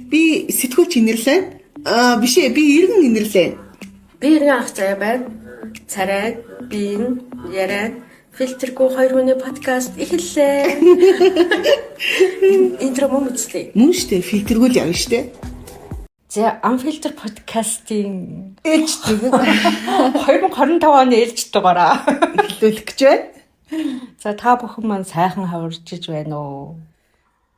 Би сэтгүүлч инэрлээ. Биш ээ, би иргэн инэрлээ. Би иргэн ах заяа байна. Царай, биен, яриад, фильтргүй хоёр хүний подкаст эхэллээ. Интро мөн үстэй. Мөн штэ, фильтргүй л явна штэ. За, Unfilter подкастын Ээлжтэй. 2025 оны ээлж дугаараа эхлүүлэх гэж байна. За, та бүхэн маань сайхан хаварчиж байна уу?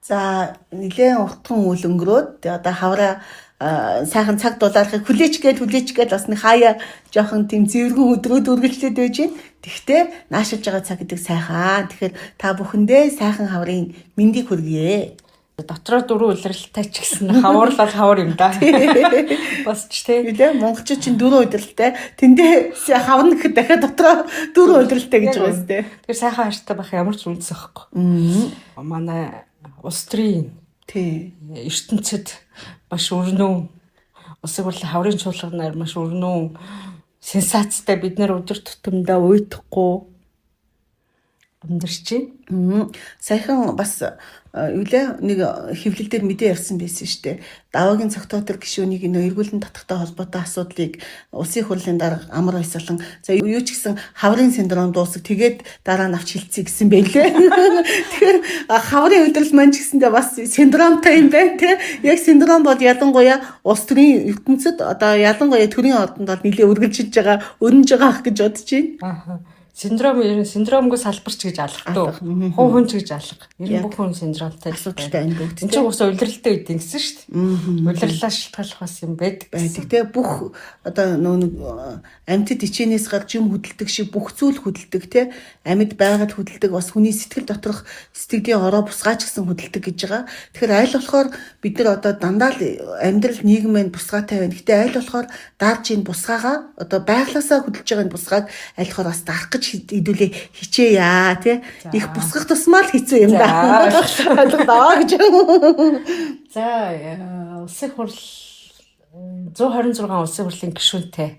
За, нэлээд уртхан үйл өнгөрөөд одоо хавраа сайхан цаг дулаахыг хүлээч гээд бас нэг хаяа жоохон тийм зэвэргэн өдрүүд үргэлжлээд байж байна. Тэгвэл наашилж байгаа цаг гэдэг сайхан. Тэгэхээр та бүхэндээ сайхан хаврын мэндийг хүргье. Дотроо дөрөв удиралтай ч гэсэн хаварлал хавар юм да. Бас ч тийм. Үлээ монголчууд чинь дөрөв удиралтай. Тэндээ хавна гэхэд дахиад дотроо дөрөв удиралтай гэж байгаа юм тийм. Тэгэхээр сайхан хаштай байх ямар ч үндэс байхгүй. Манай улс төрийн ертөнцид маш өрнөө улсын хурлын хаврын чуулганаар маш өрнөө сенсацтай бид нар өдөр тутамдаа уйдахгүй амьдарч байна. Саяхан бас үлээ нэг хэвлэл дээр мэдээ ярьсан байсан шүү дээ. Даваагийн цогтоотор гишүүнийг нөө эргүүлэн татахтай холбоотой асуудлыг улсын хурлын дарга амар ойсолон за юу ч гэсэн хаврын синдром дуусах тэгээд дараа нь авч хилцээ гэсэн байлээ. Тэгэхээр хаврын өдрөл маань ч гэсэндээ бас синдромтой юм байна тий. Яг синдром бол ялангуяа улс төрийн ертөнцид одоо ялангуяа төрийн ордонд бол нэлээ үргэлжилж байгаа өрнөж байгаа ах гэж бодож байна. Синдром ер нь синдромгүй салбарч гэж алах дөө. Хуу хүнч гэж алах. Ер нь бүх хүн синдромтой асуудалтай энэ бүгд. Энд чинь уусаа улиралтай үед ингэсэн шүү дээ. Улирлаа шалтгаалах бас юм байдаг. Тэгтээ бүх одоо нөө амьтад ичээнээс гарч юм хөдөлдөг шиг бүх зүйл хөдөлдөг те. Амьд байгаль хөдөлдөг бас хүний сэтгэл доторх сэтгэлийн ороо бусгаач гэсэн хөдөлдөг гэж байгаа. Тэгэхээр аль болохоор бид нар одоо дандаа л амьдрал нийгэм маань бусгаатай байна. Гэтэ аль болохоор дарж ийн бусгаагаа одоо байглаасаа хөдөлж байгаа энэ бусгааг аль болохоор бас дарах гэж хэдүүлээ хичээя тий. Их бусгах тусмаа л хэцүү юм да. Ойлгоо гэж. За улсын хурл 126 улсын хурлын гишүүнтэй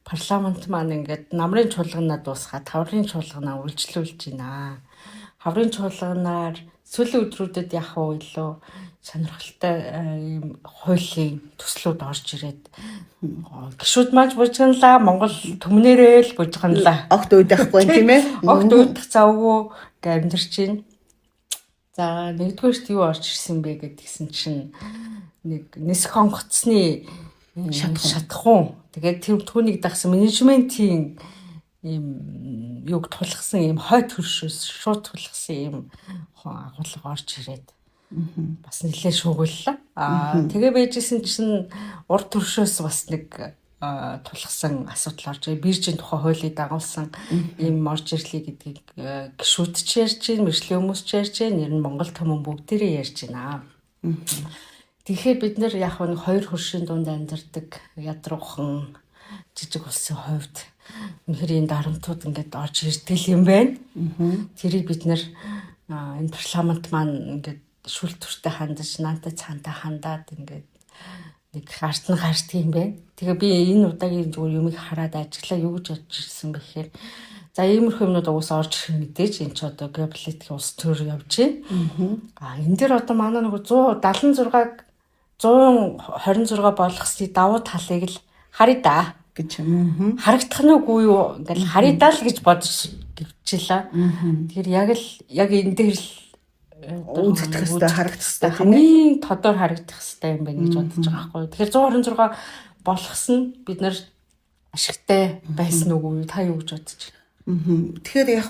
парламент маань ингээд намрын чуулганаа дуусгаад хаврын чуулганаа үргэлжлүүлж байна. Хаврын чуулганаар сүүлийн өдрүүдэд яг уу илүү сонирхолтой ийм хуулийн төслүүд орж ирээд гişүүд маань бужганлаа Монгол төмнөрөө л бужганлаа. Огт уйдахгүй тийм ээ. Огт уйдах завгүй гэж амьдарч байна. За нэгдүгээрт юу орж ирсэн бэ гэдгсэн чинь нэг нисэх онгоцны шатхуун. Тэгээд тэр түүнийг дагсан менежментийн ийм юг тулгсан ийм хойд хөршөөс шууд тулгсан ийм агуулга орж ирээд бас нэлээд шуугууллаа. Тэгээ байжсэн чинь урд төршөөс бас нэг тулгсан асуудал орж ирээ. Биржийн тухай хуулийг дагуулсан ийм орж ирлээ гэдгийг гişүүд ч ярьж байна, мэржлийн хүмүүс ч ярьж байна, ер нь Монгол түмэн бүгдээрээ ярьж байна. Тэгэхээр бид нар яг нэг хоёр хөршийн дунд амьдардаг ядруухан жижиг улсын хувьд үнэхээр энэ дарамтууд ингээд орж ирдэг юм байна. Тэрийг бид нар энэ парламент маань ингээд шүлтүртэй хандаж, наантай цаантай хандаад ингээд нэг гарт юм байна. Тэгээ би энэ удаагийн зүгээр юмыг хараад ажиглаа юу гэж бодож ирсэн бэ гэхээр за иймэрхүү юмнууд уусаа орж ирэх мэдээж энэ ч одоо геополитикийн улс төр явж байна. Энэ дээр одоо манай нэг 176-г 126 болгосныг давуу талыг л харъя да гэж харагдах нь үгүй юу ингээл харъя даа л гэж бодож гिवчихлаа. Тэгэхээр яг энэ дээр л үзэгдэх хэвээр харагдах хэвээр хамгийн тодор харагдах хэвээр юм байна гэж бодож байгаа байхгүй. Тэгэхээр 126 болгосон бид нар ашигтай байсан үгүй та юу гэж бодож байна? Тэгэхээр яг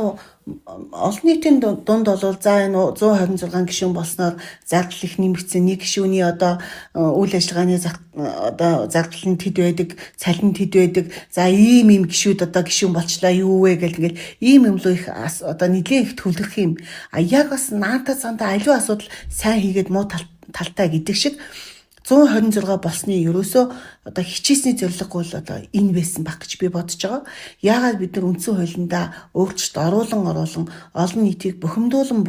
олон нийтийн дунд бол за энэ 126 гишүүн болсноор зардал их нэмэгдсэн. Нэг гишүүний одоо үйл ажиллагааны одоо зардал нь тэд байдаг, цалин тэд байдаг. За ийм гишүүд одоо гишүүн болчлаа юу вэ гэл ингээл ийм юм лөө их одоо нэлийн их төвлөрөх юм. Яг бас наанта цаанта аливаа асуудал сайн хийгээд муу талтай гэдэг шиг 126 болсны ерөөсөө одоо хичээсний зорилго бол одоо энэ байсан баг гэж би бодож байгаа. Яагаад бид нар үндсэн хуулиндаа өөрчлөлт оруулан олон нийтийг бухимдуулан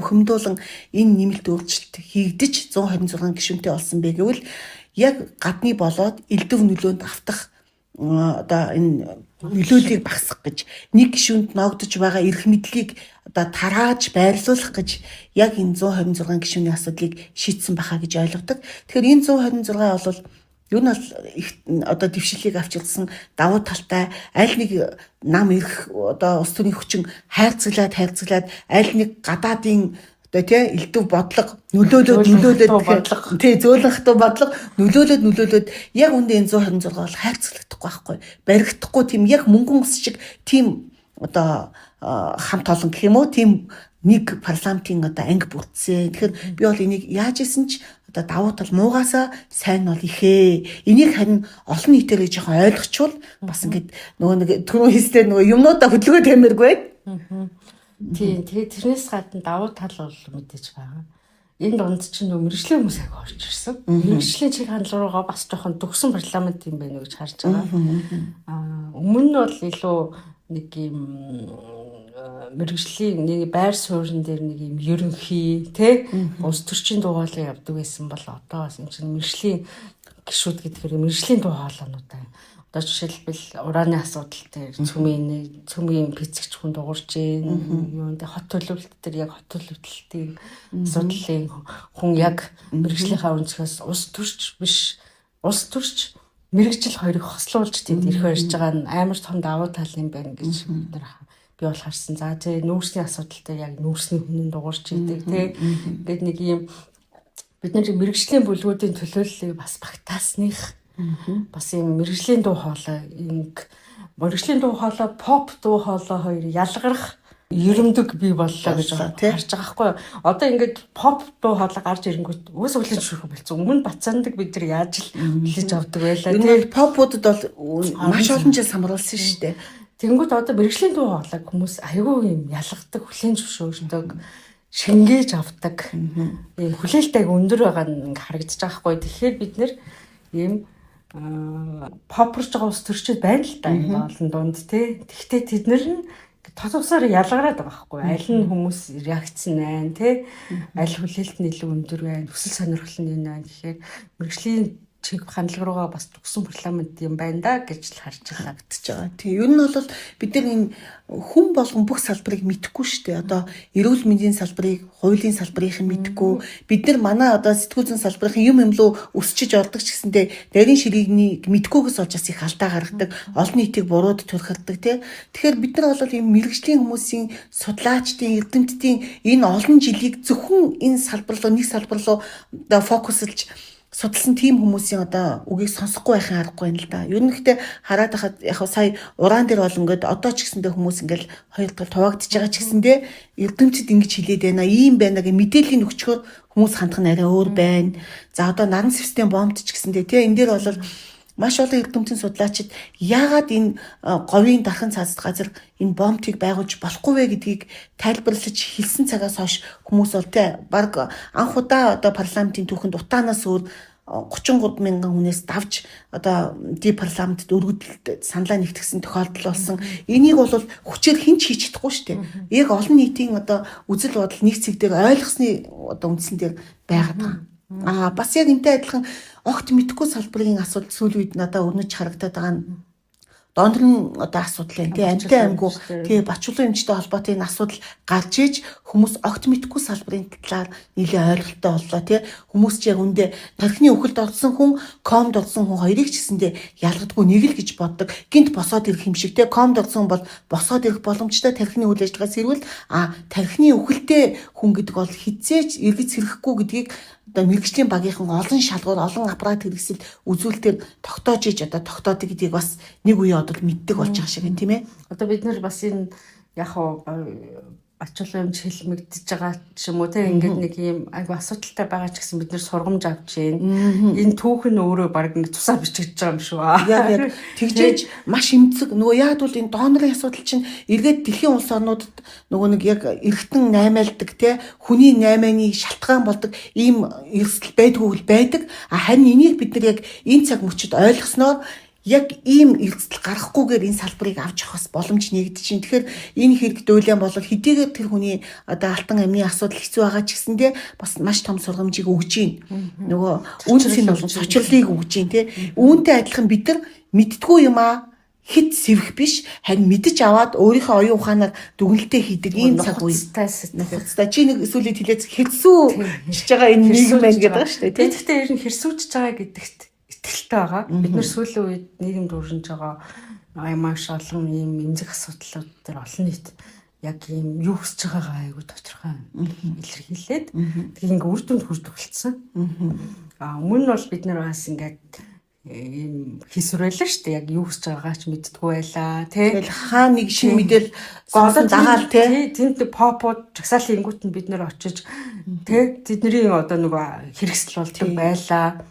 энэ нэмэлт өөрчлөлт хийгдэж 126 гишүүнтэй болсон бэ гэвэл яг гадны болоод элдв нөлөөнд автах одоо энэ нөлөөллийг багасгах гэж нэг гишүүнд ногдож байгаа эрх мэдлийг одоо тарааж байрлуулах гэж яг энэ 126 гишүүний асуудлыг шийдсэн баха гэж ойлгодог. Тэгэхээр энэ 126 бол юу нь бол их одоо дэвшилийг авчирсан давуу талтай аль нэг нам эрх одоо улс төрийн хүчин хайрцаглаад аль нэг гадаадын одоо тий элдв бодлого нөлөөлөд тий зөөлөнхтөө бодлого нөлөөлөд яг үндэ энэ 126 бол хайрцаглагдахгүй байхгүй баригдахгүй тийм яг мөнгөн ус шиг тийм одоо хамт олон гэх юм уу тийм нэг парламентын одоо анги бүрдсэн. Тэгэхээр би бол энийг яаж исэн ч одоо давуу тал муугасаа сайн бол ихээ. Энийг харин олон нийтээр жоохон ойлгочвол бас ингээд нөгөө нэг түрүү хийстэй нөгөө юмнуудаа хөдөлгөөд хэмээргүй. Тийм тэгээд тэрнээс гадна давуу тал бол мэдээж байгаа. Энэ дунд чинь нөгөө мэргэжлийн хүмүүс их орж ирсэн. Мэргэжлийн чиг хандлагаараа бас жоохон төгсөн парламент юм байна гэж харж байгаа. Өмнө нь бол илүү нэг юм мэргэжлийн нэг байр суурин дээр нэг юм ерөнхий тий улс төрчийн дуу хоолой явдаг байсан бол одоо бас энэ чинь мэргэжлийн гишүүд гэдгээр мэргэжлийн дуу хоолойнууд байна. Одоо жишээлбэл урааны асуудал дээр цөмийн физикч хүн дуурж юм дэ хот төлөвлөлт дээр яг хот төлөвлөлтийн асуудлын хүн яг мэргэжлийнхаа өнцгөөс улс төрч биш улс төрч мэргэжил хоёрыг хослуулж тэнд ирэх барьж байгаа нь амар том давуу тал юм байна гэж бид нар би бол харсан. За тий нүүрсний асуудал дээр яг нүүрсний хүн дуурж идэг тий ингээд нэг юм бид нар мэргэжлийн бүлгүүдийн төлөөллийг бас багтаасных бас юм мэргэжлийн дуу хоолой мэргэжлийн дуу хоолой поп дуу хоолой хоёр ялгарах ерөмдөг бий боллоо гэж харж байгаа байхгүй. Одоо ингээд поп дуу хоолой гарч ирэнгүүт өөс өглөө шүүх болсон. Өмнө бацаандаг бид нар яаж л хэлж авдаг байлаа. Энэ попуудад бол маш олон жил самруулсан шүү дээ. Тэнгүүд одоо мэргэжлийн дуу хоолойг хүмүүс аягүй юм ялгадаг, хүлээн зөвшөөрдөг, шингээж авдаг. Ийм хүлээлттэй өндөр байгаа нь ингээ харагдаж байгаа байхгүй. Тэгэхээр бид нэр ийм попорж байгаа ус төрчид байна л да энэ олон дунд тий. Тэгвэл тэд нар нь тосгосоор ялгараад байгаа байхгүй. Аль нь хүмүүс реакц байна тий. Аль хүлээлт нь илүү өндөр байна, хүсэл сонирхол нь байна гэхээр мэргэжлийн чиг хандлага руугаа бас төгсөн парламент юм байна да гэж л харж харагдаж байгаа. Тийм. Ер нь бол бид нар энэ хүн болгон бүх салбарыг мэдэхгүй шүү дээ. Одоо эрүүл мэндийн салбарыг, хуулийн салбарыг мэдэхгүй. Бид нар манай одоо сэтгүүл зүйн салбарын юм руу өсчиж ордог ч гэсэндээ нарийн ширээний мэдэхгүйгээс болж бас их алдаа гаргадаг, олон нийтийг бурууд төрхөрдөг тий. Тэгэхээр бид нар бол ийм мэргэжлийн хүмүүсийн судлаачдын, эрдэмтдийн энэ олон жилийг зөвхөн энэ салбар руу нэг салбар руу одоо фокуслж судалсан тийм хүмүүсийн одоо үгийг сонсохгүй байхын аргагүй юм л да. Ер нь гэхдээ хараад байхад яг сая ураан дээр бол ингээд одоо ч гэсэндээ хүмүүс ингээд хоёр тал туваагдж байгаа ч гэсэндээ эрдэмтэд ингэж хэлээд байна. Ийм байна гэх мэдээллийн өгчхөөр хүмүүс хандах нь арай өөр байна. За одоо наран систем бомбд ч гэсэндээ тий энэ дээр бол маш олон эрдэмтэн судлаачид яагаад энэ говийн дархан цаазд газар энэ бомбыг байгуулж болохгүй вэ гэдгийг тайлбарлаж хэлсэн цагаас хойш хүмүүс бол тий баг анх удаа одоо парламентын түүхэнд утаанаас өөр 33 мянган хүнээс давж одоо ди парламентд өргөдөлд саналаа нэгтгэсэн тохиолдол болсон. Энийг бол хүчээр хэн ч хийж чадахгүй шүү дээ. Яг олон нийтийн одоо үзэл бодол нэг цэг дээр ойлгосны одоо үндсэн дээр байгаад байгаа. Бас яг энтэй адилхан огт мэдхгүй салбарын асуудал сүүлийн үед надад өрнөж харагдаад байгаа нь дондрын одоо асуудал юм тий амтай аймагу тий Бачуулан эмчтэй холбоотой энэ асуудал гарч иж хүмүүс огт мэдхгүй салбарын талаар нэлээд ойлголттой боллоо тий хүмүүс ч яг үндэ тархины өвхөлд орсон хүн комд орсон хүн хоёрыг ч гэсэндээ ялгадгүй нэг л гэж боддог гинт босоод ирэх юм шиг тий комд орсон бол босоод ирэх боломжтой тархины үйл ажиллагаас ирвэл тархины өвхөлтэй хүн гэдэг бол хизээч эргэж сэрэхгүй гэдгийг одоо мэргэжлийн багийнхан олон шалгуур олон аппарат хэрэгсэл үзүүлэлтээр тогтоож иж одоо тогтоодог гэдгийг бас нэг үе одоо мэддэг болж байгаа шиг юм тийм ээ. Одоо бид нар бас энэ яг Бачуулан эмч хэлмэгдэж байгаа ч юм уу те ингээд нэг юм айгу асуудалтай байгаа ч гэсэн бид нар сургамж авч байна. Энэ түүх нь өөрөө баг нэг тусаа бичиж байгаа юм шүү. Яг тэгжээж маш эмзэг нөгөө яг бол энэ донорын асуудал чинь эргээд дэлхийн улс орнуудад нөгөө нэг яг эргэтэн наймаалдаг те хүний наймааны шалтгаан болдог ийм эрсдэл байдгүй байдаг. Харин энийг бид нар яг энэ цаг мөчид ойлгосноор яг ийм эрсдэл гарахгүйгээр энэ салбарыг авч явах боломж нэгдэж чинь. Тэгэхээр энэ хэрэгт уйлан бол хэдийгээр тэр хүний одоо алтан амны асуудал хэцүү байгаа ч гэсэндээ бас маш том сургамжийг өгж гин. Нөгөө үнцийн сочрлыг өгж гин тий. Үүнтэй адилхан бид нар мэдтгүй юм хэд сэвэх биш, харин мэдэж аваад өөрийнхөө оюун ухаанаар дүгнэлтээ хийдэг ийм цаг үе. Нухацтай чи нэг сүлийг хэлээд хэрсүү чиж байгаа энэ нийгэм байна гэдэг шүү дээ. Тэгэхдээ ер нь хэрсүүж байгаа гэдэгт итгэлтэй байгаа. Бид нар сүүлийн үед нийгэмд өрнөж байгаа маш олон ийм эмзэг асуудлууд дээр олон нийт яг ийм юу хүсэж байгаагаа айгуу тодорхой илэрхийлээд тэгээ ингээ үр дүнд хүрдэг болсон. Өмнө нь бол бид нар бас ингээд ийм хийсвэрлээ шүү дээ. Яг юу хүсэж байгаагаа ч мэддэггүй байлаа. Тэгэл хаа нэг шин мэдэл голон дагаал тэнд попууд жагсаалын ингүүт нь бид нэр очиж тэдний одоо нөгөө хэрэгсэл болдог байлаа.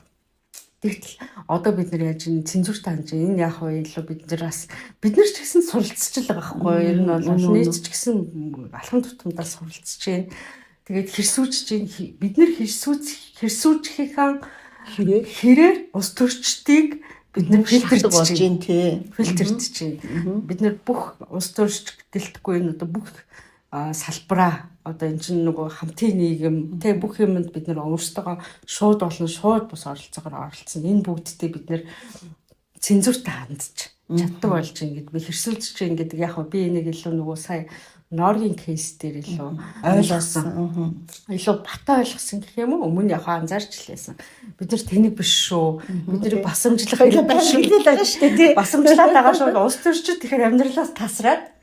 Тэгтэл одоо бид нар яаж цензур таанж энэ яах вэ илүү бид нар ч гэсэн суралцж л байгаа байхгүй. Ер нь бол нийт ч гэсэн алхам тутамдаа суралцж байна. Тэгээд хэрсүүж чинь бид нар хэрсүүжийнхээ хэрээр ус төрчдгийг бид нар фильтрж болж байна тий. Фильтрж чинь. Бид нар бүх ус төрч гэлтэхгүй энэ одоо бүх салбараа одоо энэ чинь нөгөө хамтын нийгэм тий бүх юмд бид нар өөрсдөө шууд бус оролцоогоор оролцсон. Энэ бүгдтэй бид нар цензуртай хандж чаддаг болж ингээд би хэрсүүлж чинь ингээд яг би энийг илүү нөгөө сая Норгийн кейс дээр илүү ойлгосон. Илүү бата ойлгосон гэх юм уу? Өмнө яг анзаарч лээсэн. Бид нар тэнэг биш шүү. Бид нар басамжлах байлаа шүү дээ. Басамжлаад байгаа шүү. Ус төрчид тэгэхээр амьдралаас тасраад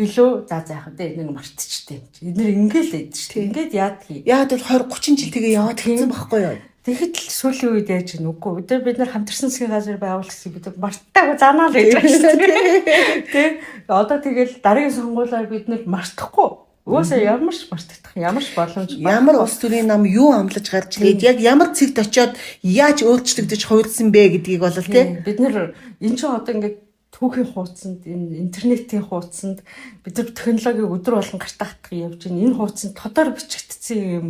илүү за яах вэ? Нэг мартчихдээ. Эднэр ингээл лээд шүү. Ингээд яадгийг. Яад бол 20 30 жил тэгээ яваад хэлсэн байхгүй юу? Тэгэхэд л сүүлийн үед яаж гин үгүй. Бид нар хамтарсан засгийн газар байгуулсан бид мартаагүй занаал гэж байна шүү дээ. Тэ. Одоо тэгэл дараагийн сонгуулиар бид нар мартахгүй. Уусаа ямар ч мартагдах ямар ч боломж ямар улс төрийн нам юу амлаж гарч ирээд яг ямар цэгт очиод яаж өөрчлөгдөж хувирсан бэ гэдгийг бол тэ. Бид нар энэ ч одоо ингээд түүхийн хуудсанд энэ интернетийн хуудсанд бид нар технологиг өдөр болгон гартахдах явж байна. Энэ хуудсанд тодор бичигдсэн юм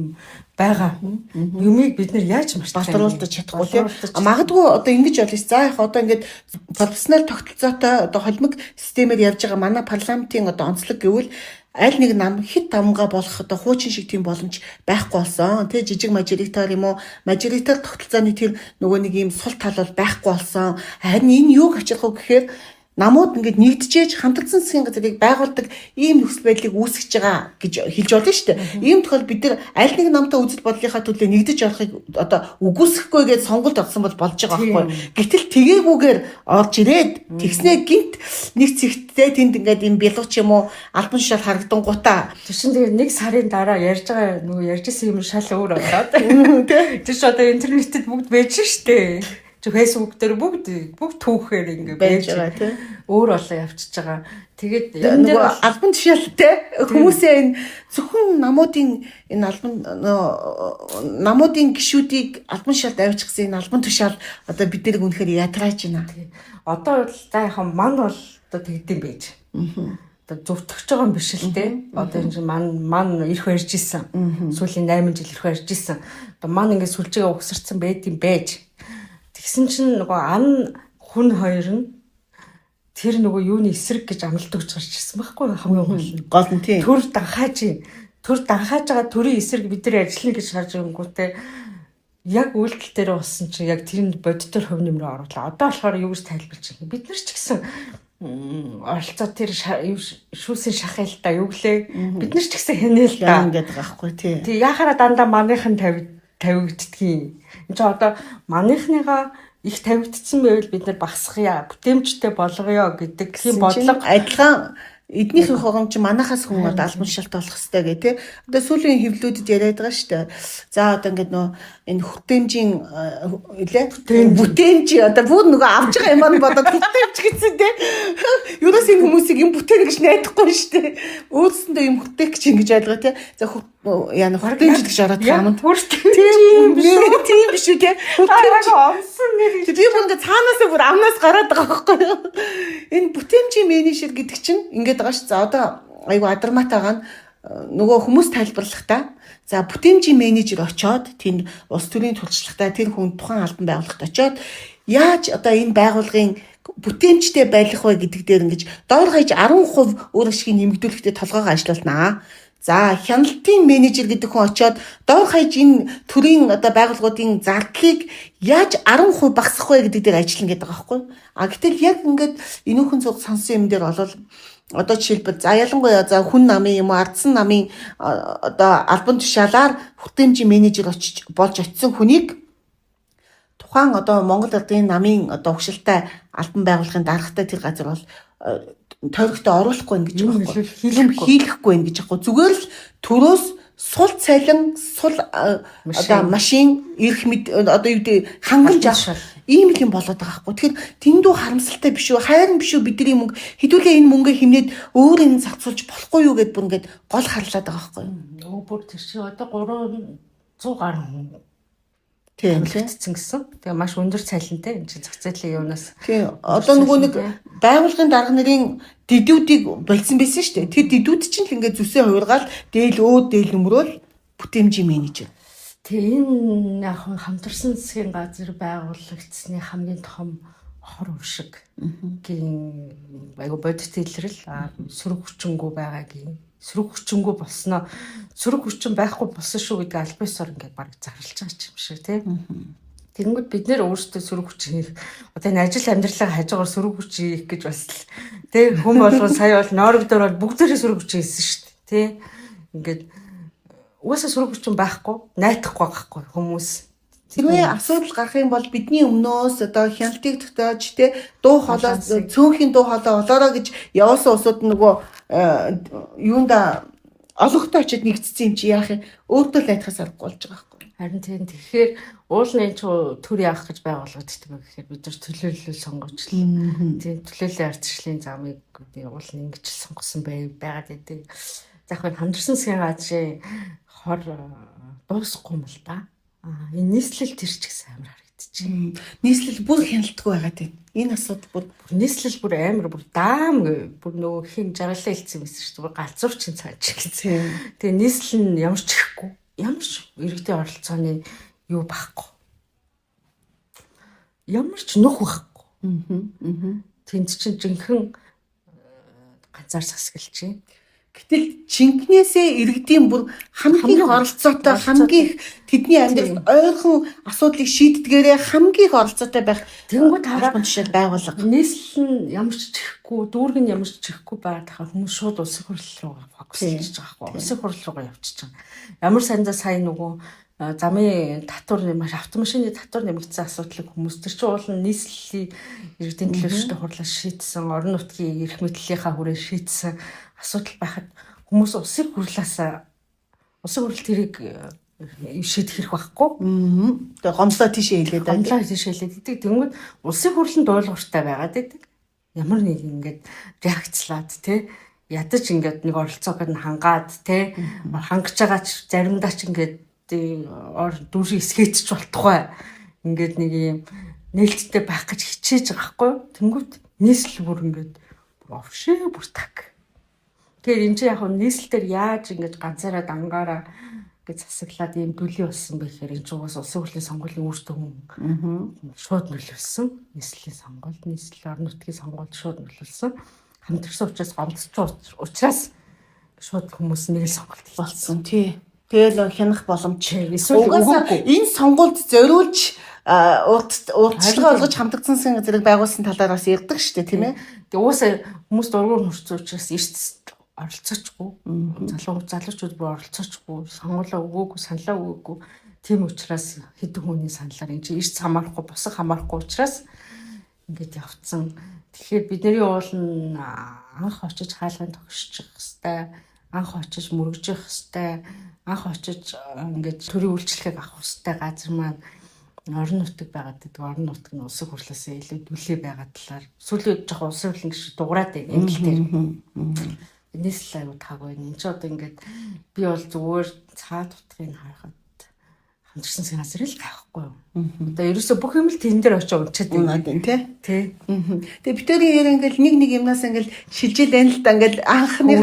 байгаа. Юмыг бид нар яаж мартуулж чадахгүй тийм. Магадгүй одоо ингэж болно. За яг одоо ингээд профессионал тогтолцоотой одоо холимог системээр явж байгаа манай парламентын одоо онцлог гэвэл аль нэг нам хит амгаа болох одоо хуучин шиг тийм боломж байхгүй болсон. Тэ жижиг мажоритар юм уу? Мажоритар тогтолцооны тэр нөгөө нэг юм сул тал бол байхгүй болсон. Харин энэ юуг ачаалах вэ гэхээр намууд ингээд нэгдэжээж хамтарсан засгийн газрыг байгуулдаг ийм нөхцөл байдлыг үүсгэж байгаа гэж хэлж болно шүү дээ. Ийм тохиол бид нар аль нэг намтай үзэл бодлынхаа төлөө нэгдэж орохыг одоо үгүйсэхгүй гэж сонголт орсон бол болж байгаа байхгүй. Гэтэл тэгээгүйгээр орж ирээд тэгснээ гинт нэг цэгтээ тэнд ингээд юм бялууч юм уу албан шал харагдангуудаа тэр чинь тэгээ нэг сарын дараа ярьж байгаа нөгөө ярьж исэн юм шал өөр болоод тэр чинь одоо интернетэд бүгд байж штэ. Facebook дээр бүгд түүхээр ингээ байж байгаа тийм өөр болоо явчихж байгаа. Тэгээд энэ дээр албан тушаалтай хүмүүсээ энэ зөвхөн намуудын энэ намуудын гишүүдийг албан тушаалд авчихсан энэ албан тушаал одоо бид нэг үнэхээр ятрааж байна. Одоо бол за яхан манд бол одоо тэгдэм байж. Одоо зөвтгөж байгаа юм биш л те. Одоо энэ ман ирэх барьж исэн. Сүүлийн 8 жил ирэх барьж исэн. Одоо ман ингээ сүлжээгээ угсарсан байдсан байж. Тэгсэн чинь нөгөө хүн хоёр нь тэр нөгөө юуны эсрэг гэж амлалт өгч гарч ирсэн байхгүй хамгийн гол нь тийм төр данхааж байгаа төрийн эсрэг бид нар ажиллана гэж харж байгаагүйтэй яг үйлдэл дээр болсон чинь яг тэр бодитор хөв нэмрээ оруулаа. Одоо болохоор юу гэж тайлбарч байна. Бид нар ч гэсэн оролцоо тэр шүүсийн шахалтаа юу гэлээ бид нар ч гэсэн хэнээл та ингээд байгаа байхгүй тий. Тэг яхаараа дандаа манайхан тавигддгийг. Энд чинь одоо манайхныгаа их тавигдсан байвал бид нар багсгая, бүтээмжтэй болгоё гэдэг тийм бодлого адилхан эднийх хогомч манахаас хүн одоо албан шалт болох хэрэгтэй гэх тээ. Одоо сүүлийн хэвлүүдэд яриад байгаа шүү дээ. За одоо ингээд нөө энэ хүртээмжийн бүтээмж одоо бүр нөгөө авч байгаа юм бодоод хүртээмж гэсэн тээ. Юунаас энэ хүмүүсийг юм бүтээнэ гэж найдахгүй шүү дээ. Өөрсөндөө юм хүртээх гэж ингэж ойлгоо тээ. За яна хүртээмж гэж ороод байгаа юм. Тийм биш үү тээ. Хүртээмж онсон нэр. Би бүр ингээд цаанаасаа бүр амнаас гараад байгаа байхгүй юу? Энэ бүтээмжийн менежер гэдэг чинь ингээд байгаа ш. За одоо айгу адарматайгаа нөгөө хүмүүс тайлбарлахдаа за бүтээмжийн менежер очоод тэнд улс төрийн туршлагатай тэр хүн тухайн албан байгууллагт очоод яаж одоо энэ байгууллагын бүтээмжтэй байх вэ гэдэг дээр ингэж доор хаяж 10% өөр ашиг нэмэгдүүлэхдээ толгойгоо ажиллуулнаа. За хяналтын менежер гэдэг хүн очиод доор хаяж энэ төрийн одоо байгууллагуудын зардлыг яаж 10% багасгах вэ гэдэг дээр ажиллана гэдэг байгаа байхгүй. Гэтэл яг ингээд энүүхэн цуг сонсон юм дээр бол одоо жишээлбэл за ялангуяа за хүн намын юм уу ардсан намын одоо албан тушаалаар хүртээмжийн менежер болж очисон хүнийг тухайн одоо Монгол Улсын намын одоо угшилтай албан байгууллагын даргатай тэр газар бол тойрогтой оруулахгүй нэ гэж байгаа байхгүй. Хийлэхгүй нэ гэж байгаа. Зүгээр л төрөөс сул цалин, сул одоо машин, эрх мэд одоо юу гэдэг хангамж авах ийм л юм болоод байгаа байхгүй. Тэгэхээр тэндүү харамсалтай биш үү? Хайрын биш үү бидний мөнгө хэдүүлээ энэ мөнгөө хэмнээд өөр юм зарцуулж болохгүй юу гэд бүр ингээд гол харлаад байгаа байхгүй. Бүр тэр чи одоо 300 гаруй хүн тийм хэлсэн гэсэн. Тэгээ маш өндөр цалинтай энэ чинь зах зээлийн юунаас. Тийм. Одоо нөгөө нэг байгууллагын дарга нарын дэдүүдийг болсон байсан шүү дээ. Тэр дэдүүд чинь л ингээд зүсээ хуургаал дээл нөмрөөл бүтээмжийн менежер. Тэгээ энэ яг хамтарсан засгийн газар байгуулагдсны хамгийн том хор уршиг гин айгу бодит илрэл сөрөг хүчингүү байгаагийн сөрөг хүчингүү болсноо сөрөг хүчин байхгүй болсон шүү гэдэг аль бисаар ингээд баг зарлж байгаа юм шиг тийм. Тэгэнгүүт бид нэр өөрсдөө сөрөг хүч хийх одоо энэ ажил амьдралаа хажуугаар сөрөг хүч хийх гэж бас тийм хүн болгон сая бол ноорогдор бол бүгдээрээ сөрөг хүч хийсэн шүү дээ тийм. Ингээд угаасаа сөрөг хүчин байхгүй найтахгүй байхгүй хүмүүс. Тэрвээ асуудал гарах юм бол бидний өмнөөс одоо хяналтыг тогтоож те дуу хоолой цөөнхийн дуу хоолой олоорой гэж явуулсан усуд нөгөө юунда олонхтой очиод нэгдсэн юм чи яах юм өөртөө л найдахаас аргагүй болж байгаа байхгүй. Харин тийм тэгэхээр уулын энэ төр яах гэж байгуулагддаг байх гэхээр бид нар төлөөлөл сонгож л тийм төлөөллийн ардчлалын замыг уулын ингэж сонгосон байгаад байдаг. За яг хамтарсан засгийн газрын хор дуусахгүй юм л да. Энэ нийслэл тэр ч гэсэн амар харагдчих. Нийслэл бүр хяналтгүй байгаад байна. Энэ асуудал бүр нийслэл бүр амар бүр даам бүр нөгөө хин жаргалаа хэлсэн байсан шүү дээ. Бүр галзуурчин цааж гэсэн. Тэгээ нийслэл нь ямар ч ихгүй. Ямар ч иргэдийн оролцооны юу байхгүй. Ямар ч нөх байхгүй. Тэнд чинь жинхэнэ ганцаар сасгалж байна. Гэтэл жинкнээсээ иргэдийн бүр хамгийн их оролцоотой хамгийн их тэдний амьдралд ойрхон асуудлыг шийддгээрээ хамгийн их оролцоотой байх тэнгууд албан тушаал байгуулга. Нийслэл нь ямар ч чихгүй, дүүрэг нь ямар ч чихгүй байгаад хаа хүмүүс шууд улсын хурл руу фокуслж байгаа байхгүй. Улсын хурл руу явчихж байгаа. Ямар сандаа сая нөгөө замын татвар маш автомашины татвар нэмэгдсэн асуудлыг хүмүүс тэр чинь уул нь нийслэлийн иргэдийн төлөөлөлтөд хурлаа шийдсэн, орон нутгийн эрх мэдлийнхаа хүрээ шийдсэн асуудал байхад хүмүүс улсын хурл тэрийг шийдэх хэрэг байхгүй. Тэгээ гомдлоо тийшээ хэлээд байгаа. Гомдлоо тийшээ хэлээд гэдэг. Тэнгүүд улсын хурлын дуулууртай байгаад байдаг. Ямар нэг ингээд реакцлаад тий ядаж ингээд нэг оролцоог нь хангаад тий хангаж байгаа ч заримдаа ч ингээд дүүрийг эсгээчих болтугай. Ингээд нэг юм нээлттэй байх гэж хичээж байгаа байхгүй. Тэнгүүд нийслэл бүр ингээд овшээ бүр так. Тэгэхээр энэ чинь яг нийслэл дээр яаж ингэж ганцаараа дангаараа гэж засаглаад ийм дүлийн болсон бэ гэхээр энэ ч угаас улсын хурлын сонгуулийн үүрэгтэй хүн шууд нөлөөлсөн. Нийслэлийн сонгуульд, нийслэлийн орон нутгийн сонгуульд шууд нөлөөлсөн. Хамтарсан учраас гомдсон учраас шууд хүмүүс нэг л сонголт болсон. Тий. Тэгэл хянах боломж. Эсвэл энэ сонгуульд зориулж урдчлага олгож хамтагдсан зэрэг байгуулсан талаар бас ярьдаг шүү дээ, тийм ээ. Тэгээ уусаа хүмүүс дургуун хурцсан учраас эрт оролцоочгүй. Залуучууд бүр оролцоочгүй. Сонгуулаа өгөөгүй, саналаа өгөөгүй. Тийм учраас хэдэн хүний саналаар энэ чинь эрт хамаарахгүй, босох хамаарахгүй учраас ингээд явцсан. Тэгэхээр бидний уул нь анх очиж хаалганд тогшчих хэвээр, анх очиж мөргөжих хэвээр, анх очиж ингээд төрийн үйлчлэгийг авах хэвээр газар маань орон нутаг байгаад гэдэг. Орон нутаг нь улсын хурлаас илүү дүлээ байгаа талаар сүүлийн үед жоохон улсын хурлын гişүүд дуурайд байна энэ тал дээр. Нийслэл аюу таагүй. Энд ч одоо ингээд би бол зүгээр цаад утгыг харахад хамтарсан засгийн газар л гайхгүй юу. Одоо ерөөсө бүх юм л тэн дээр очиж унчаад байна тий. Тэгээ битэрийн яар ингээд нэг юмнаас ингээд шилжил байна л да ингээд анхны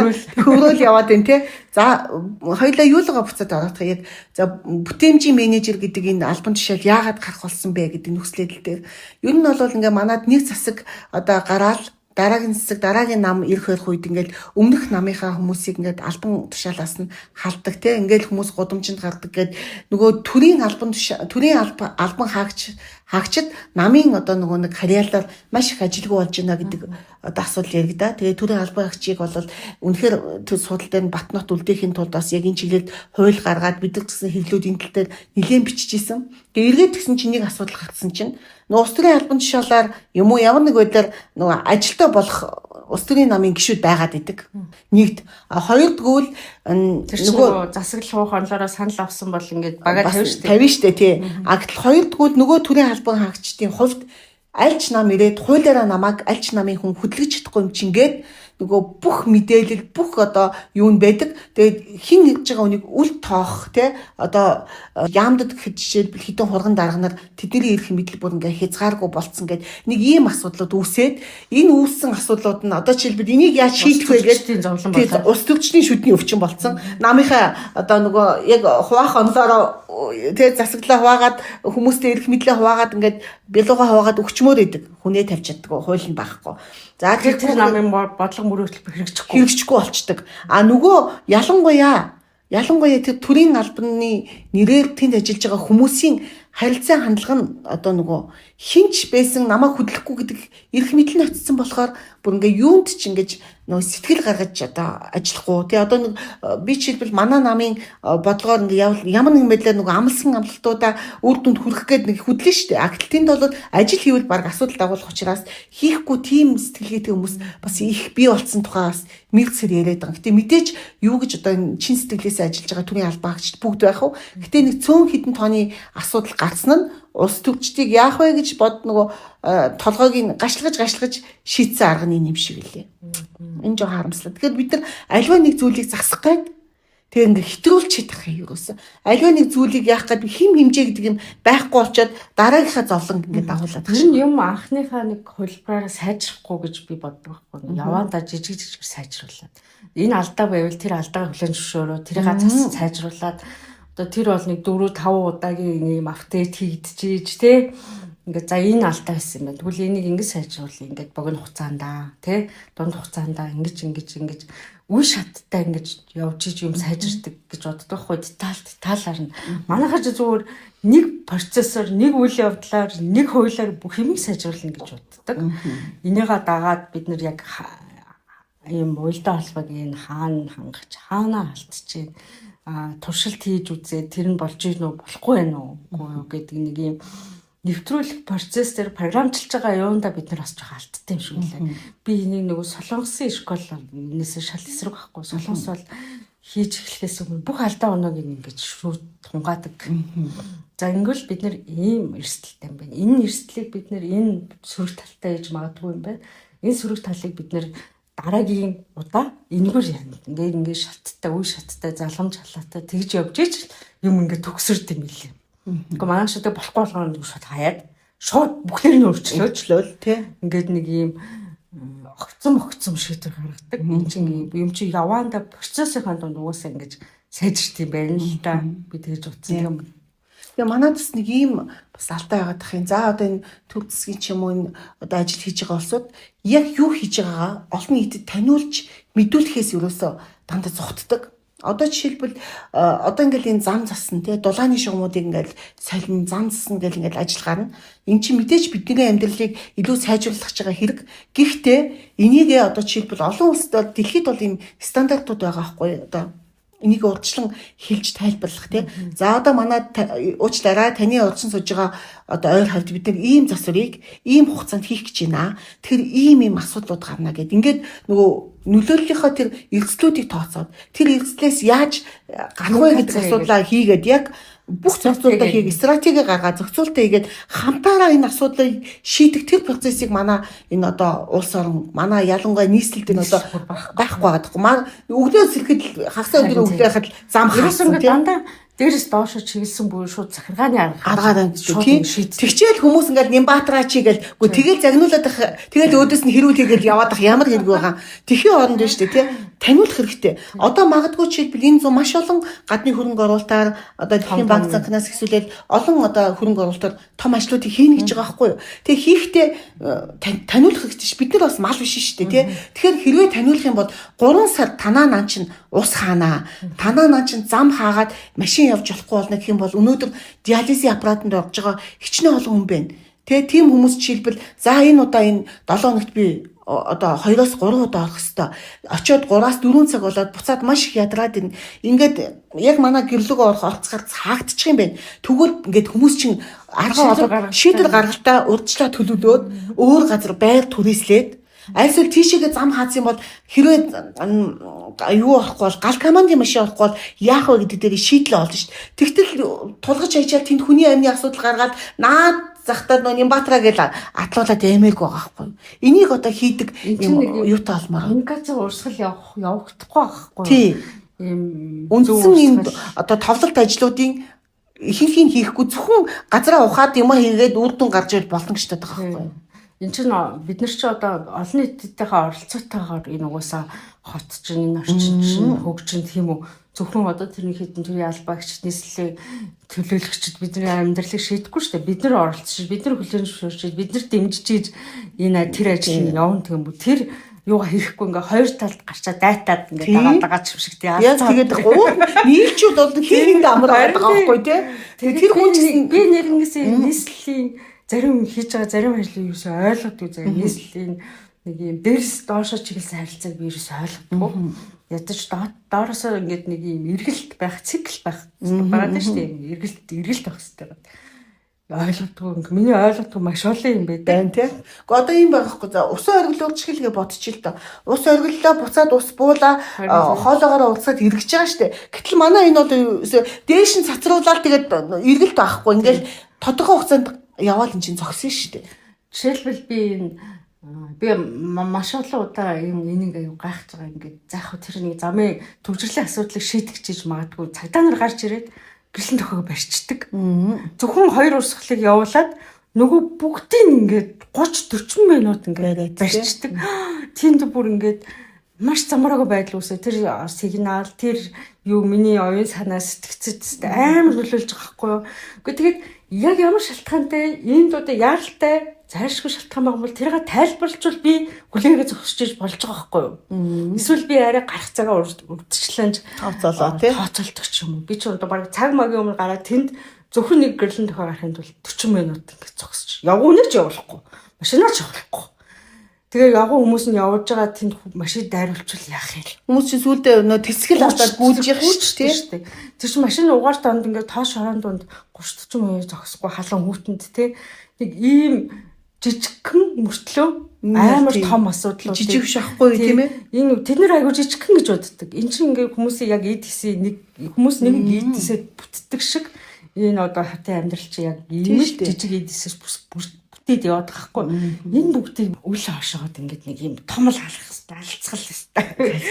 хөрөөл яваад байна тий. За хоёлаа юулгаа буцаад ороодох яг за бүтээмжийн менежер гэдэг энэ албан тушаал яагаад гарах болсон бэ гэдэг нөхцөл байдал дээр ер нь бол ингээд манад нэг засаг одоо гараад дараагийн засаг дараагийн нам ирэх байх үед ингээл өмнөх намынхаа хүмүүсийг ингээд албан тушаалаас нь халдаг те ингээл хүмүүс гудамжинд гардаг гэд нөгөө төрийн албан хаагчид намын одоо нөгөө нэг харьяалаар маш их ажилгүй болж байна гэдэг одоо асуудал яригдаа. Тэгээ төрийн албан хаагчийг бол үнэхээр тэр судал дээр Батнот үлдээхийн тулд бас яг энэ чиглэлд хууль гаргаад бид нар гэсэн хэвлүүд энэ тал дээр нэлээд бичижсэн. Тэгээ эргээд гисэн чинь нэг асуудал гарсан чинь нөгөө улс төрийн албан тушаалаар юм уу ямар нэг байдлаар нөгөө ажилтаа болох улс төрийн намын гишүүд байгаад идэг. Нэгд хоёрдгүүл нөгөө засаглал хонлоороо санал авсан бол ингээд бага тавина штэ тий. А гэтэл хоёрдгүүл нөгөө төрийн албан хаагчдын хувьд аль ч нам ирээд хуулиараа намайг аль ч намын хүн хөдөлгөж чадахгүй юм чингээд нөгөө бүх мэдээлэл бүх одоо юу н байдаг. Тэгээд хин хийж байгаа үнийг үл тоох те одоо яамдад гэхэд жишээлбэл хитэн хурган дарганаар тэдний ирэх мэдл бүр ингээ хязгааргүй болцсон гэд нэг ийм асуудлууд үүсээд энэ үүссэн асуудлууд нь одоо жишээлбэл энийг яаж шийдэх вэ гэдэг улс төрчний шүдний өвчин болцсон. Намынхаа одоо нөгөө яг хуваах онлоороо тэгээ засаглаа хуваагаад хүмүүстэй ирэх мэдлээ хуваагаад ингээд бэлугаа хуваагаад өгчмөр идэг. Хүнээ тавьж чаддаг хууль нь байхгүй. За тэр намын бодлого мөрөө хөтөлбөр хэрэгжихгүй болчдөг. А нөгөө ялангуяа тэр төрийн албаны нэрээр тэнд ажиллаж байгаа хүмүүсийн харилцаа хандлага нь одоо нөгөө хинч байсан намайг хөдлөхгүй гэдэг эрх мэдэл нь очсон болохоор бүр ингээ юунд ч ингэж нөгөө сэтгэл гаргаж одоо ажиллахгүй. Тэгээ одоо нэг би жишээлбэл манай намын бодлогоор ингээ ямар нэгэн байдлаар нөгөө амлсан амлалтуудаа үр дүнд хүрэх гээд нэг хөдлөн штэ. А гэтэл тэнд бол ажил хийвэл баг асуудал дагуулах учраас хийхгүй тийм сэтгэлгээтэй хүмүүс бас их бий болсон тухай бас мэрэгсэр яриад байгаа. Гэтэ мэдээж юу гэж одоо чин сэтгэлээсээ ажиллаж байгаа төрийн албан хаагчид бүгд байх уу. Гэтэ нэг цөөн хідэн тооны асуудал гарсан нь улс төрчдийг яах вэ гэж бод нөгөө толгойг гашлгаж шийдсэн арга нь юм шиг үлээ. Энэ жоо харамслаа. Тэгэхээр бид нар альва нэг зүйлийг засах гээд тэгээ ингээ хэтрүүлж чадах юм ерөөсөө. Альва нэг зүйлийг яах гээд хим хэмжээ гэдэг юм байхгүй болчоод дараагийнхаа зовлон ингээ дагуулад. Тэр нь юм анхныхаа нэг хөлбраараа сайжрахгүй гэж би боддог байхгүй. Яваандаа жижиг сайжруулад. Энэ алдаа байвал тэр алдаагаа хүлээн зөвшөөрөө тэрийг сайжруулад одоо тэр бол нэг 4-5 удаагийн ийм апдейт хийгдчихэж тий. Ингээд за энэ алдаа байсан юм байна. Тэгвэл энийг ингэж сайжруулъя. Ингээд богино хугацаанд тий дунд хугацаанд ингэж үе шаттай ингэж явж иж юм сайжирдаг гэж боддог байхгүй деталаар нь. Манайхаа ч зүгээр нэг процессор, нэг үйл явдлаар, нэг хуулиар бүх юмыг сайжруулна гэж боддог. Энийгээ дагаад бид нар яг ийм уялдаа холбоог энэ хаана хангаж, хаана алдчихээн туршилт хийж үзээ тэр нь болж ийн үү болохгүй байх уу гэдэг нэг юм нэвтрүүлэх процесс дээр програмчилж байгаа юунда бид нар бас жоохон алдтай юм шиг үлээ. Би энийг нөгөө солонгосын школнээс шал эсрэг байхгүй. Солонгос бол хийж эхлэхээс өмнө бүх алдаа оноог ингэж шууд тунгаадаг. За ингэвэл бид нар ийм эрсдэлтэй юм байна. Энэ эрсдлийг бид нар энэ сөрөг талтай хийж магадгүй юм байна. Энэ сөрөг талыг бид нар дараагийн удаа энэгээр яана. Ингээд шаттай, үе шаттай, залгамж халаатай тэгж явж ич юм ингээд төгсөрд юм билээ. Гэхдээ манай шатаа болохгүй болгоно шууд хаяад шууд бүхнэр нь өөрчлөөл тий. Ингээд нэг юм огцом шийдвэр гаргадаг. Энд чинь юм чи яваанда процессын дунд угаасаа ингэж сайжирт юм байна л да. Би тэгж утсан юм. Тэгээ манайд бас нэг ийм бас алдаа байгаад тах юм. За одоо энэ төв засгийн ч юм уу энэ одоо ажил хийж байгаа улсууд яг юу хийж байгаагаа олон нийтэд таниулж мэдүүлэхээс ерөөсөө дандаа зугтдаг. Одоо жишээлбэл одоо ингээл энэ зам засна тий дулааны шугамуудыг ингээл солин зам засна гэл ингээл ажил гарна. Эн чинь мэдээж бидний амьдралыг илүү сайжруулах байгаа хэрэг. Гэхдээ энийгээ одоо жишээлбэл олон улсад дэлхийд бол ийм стандартууд байгаа байхгүй одоо энийг урдчлан хэлж тайлбарлах тий. За одоо манай уучлаарай таны урдсан сууж байгаа одоо ойр хавьд бид нар ийм засварыг ийм хугацаанд хийх гэж байна. Тэгэхээр ийм асуудлууд гарна гэд. Ингээд нөгөө нөлөөллийнхөө тэр эрсдлүүдийг тооцоод тэр эрсдлээс яаж гарах вэ гэдэг асуудлаа хийгээд яг бүх зохицуултаа хийгээд стратеги гаргаад зохицуултаа хийгээд хамтаараа энэ асуудлыг шийдэх тэр процессыг манай энэ одоо улс орн манай ялангуяа нийслэлд энэ одоо байхгүй байгаа. Манай өглөө сэрхэд хагас өдөр өглөө хахад зам хаасан дандаа дээрээс доошо чиглэсэн буюу шууд захиргааны аргаар ангиж тийм. Тэгчээл хүмүүс ингээд Нямбаатараа чигээл тэгэл загнуулаад тэгэл өөдөөс нь хэрүүл хийгээл яваад ямар хэрэг байгаа. Тэхийн оронд биш үү тий. Таниулах хэрэгтэй. Одоо магадгүй жишээлбэл энэ зам маш олон гадны хөрөнгө оруулалтаар одоо дэлхийн банк цанхнаас хэсүүлээд олон одоо хөрөнгө оруулалтаар том ажлуудыг хийнэ гэж байгаа байхгүй юу. Тэгээ хийхдээ таниулах хэрэгтэй ш. Бид нар бас мал биш шүү дээ тий. Тэгэхээр хэрвээ таниулах юм бол 3 сар танаа нан чинь ус хаанаа. Танаа нан чинь зам хаагаад машин явж болохгүй болно гэх юм бол өнөөдөр диализийн аппаратанд орж байгаа хичнээн олон хүн байна. Тэгээ тийм хүмүүс жишээлбэл за энэ удаа энэ 7 хоногт би одоо 2-3 удаа орох хэвээр. Очоод 3-4 цаг болоод буцаад маш их ядраад ирнэ. Ингээд яг манай гэрлөөгөө орцохоор цаагдчих юм байна. Тэгвэл ингээд хүмүүс чинь арга шийдэл гаргалтаа урьдчилан төлөвлөөд өөр газар байр түрээслээд альсвал тийшээгээ зам хаацсан бол хэрвээ юу орохгүй бол гал командын машин орохгүй бол яах вэ гэдэг дээр шийдэл олно шүү дээ. Тэгтэл тулгаж хайчаад тэнд хүний амны асуудал гаргаад наад захтаад Нямбаатараа гэж атлуулаад эмээг байгаа байхгүй. Энийг одоо хийдэг юутай алмаар. Коммуникацийн урсгал явагдахгүй байхгүй. Тийм. Үндсэн энэ одоо товлолт ажлуудын ихэнхийг хийхгүй зөвхөн газараа ухаад юм хийгээд үр дүн гарч ир болно гэж байдаг байхгүй. Энд чинь бид нар ч одоо олон нийттэйгээ оролцоотойгоор энэ угаасаа хот чинь энэ орчин чинь хөгжин тийм үү зөвхөн одоо тэрний хэдэн төрлийн албаагчид нийслэлийн төлөөлөгчд бидний амьдралыг шийдэхгүй шүү дээ. Бид нар оролцож, бид нар хүлээн зөвшөөрч, бид нар дэмжиж энэ тэр ажлыг явна гэх юм бо. Тэр юугаа хийхгүй ингээ хоёр талд гарчаа дайтаад ингээ дагаад чимшиг тий. Яг тэгээд нийлчүүд бол хийхэд амраад байгаа байхгүй тий. Тэр хүн чинь би нэгнээсээ нийслэлийн зарим хийж байгаа зарим ажлыг юу ч ойлгодгүй зарим нийслэлийн нэг юм дээрс доошо чиглэсэн харилцааг би ерөөс ойлгохгүй. Ядаж доороосоо ингээд нэг юм эргэлт байх, цикл байх байгаа шүү дээ. Эргэлт байх хэрэгтэй. Ойлгодгүй. Миний ойлгодгүй маш олон юм байна тий. Гэхдээ одоо юм байхгүй. За усан оргилуулж хэлгээ бодчих л доо. Ус оргиллоо буцаад ус буула хоолоогоор уулзаад эргэж байгаа шүү дээ. Гэтэл манай энэ бол дээш нь цацруулаад тэгээд эргэлт байхгүй. Ингээл тодорхой хугацаанд яваал эн чинь зогсон шүү дээ. Жишээлбэл би маш олон удаа энийг аюу гайхаж байгаа ингээд заах тэр нэг замын төвжирлийн асуудлыг шийдэх гэж магадгүй цагдаа нар гарч ирээд гэрлийн тохиог барьцдаг. Зөвхөн хоёр урсгалыг явуулаад нөгөө бүгдийг ингээд 30-40 минут ингээд барьцдаг. Тэнд бүр ингээд маш замраагүй байдал үүсэ. Тэр сигнал, тэр юу миний оюун санаа сэтгцэд амар нөлөөлж байгаа хгүй юу. Гэхдээ тэгээд яг ямар шалтгаантай энд одоо яаралтай зайлшгүй шалтгаан байгаа бол тэрийг тайлбарлавал би хүлээгээ зогсож болж байгаа байхгүй юу? Эсвэл би арай гарах цагаа урдчланж тооцоолоо тий. Тооцоолдог ч юм уу. Би ч одоо баг цаг магийн өмнө гараад тэнд зөвхөн нэг гэрлэн тохиог гарахын тулд 40 минут ингэ зогсож. Явгуунаар ч явуулахгүй. Машинаар ч явуулахгүй. Тэгээ явган хүмүүс нь явж байгаа тэнд машин дайруулчвал яах юм? Хүмүүс чинь сүүлдээ нөө тэсгэл аваад гүйж явах шүү дээ. Тэр чинь машин угаар донд ингээ тоош хорон донд 30-40 минут зогсохгүй халуун хүүтэнд тий. Нэг ийм жижигхэн мөртлөө амар том асуудлууд жижиг шахгүй тийм ээ. Энэ тэд нар айгуу жижигхэн гэж боддог. Энд чинь ингээ хүмүүсийн яг эд хэсээ нэг хүмүүс нэг эд хэсээ бүтдэг шиг энэ одоо хотын амьдрал чи яг ийм л жижиг эд хэсээс бүтээд яваад байгаа хгүй. Энэ бүгдийг үл хашаад ингээд нэг юм том л алах хэвээр алцгал хэвээр.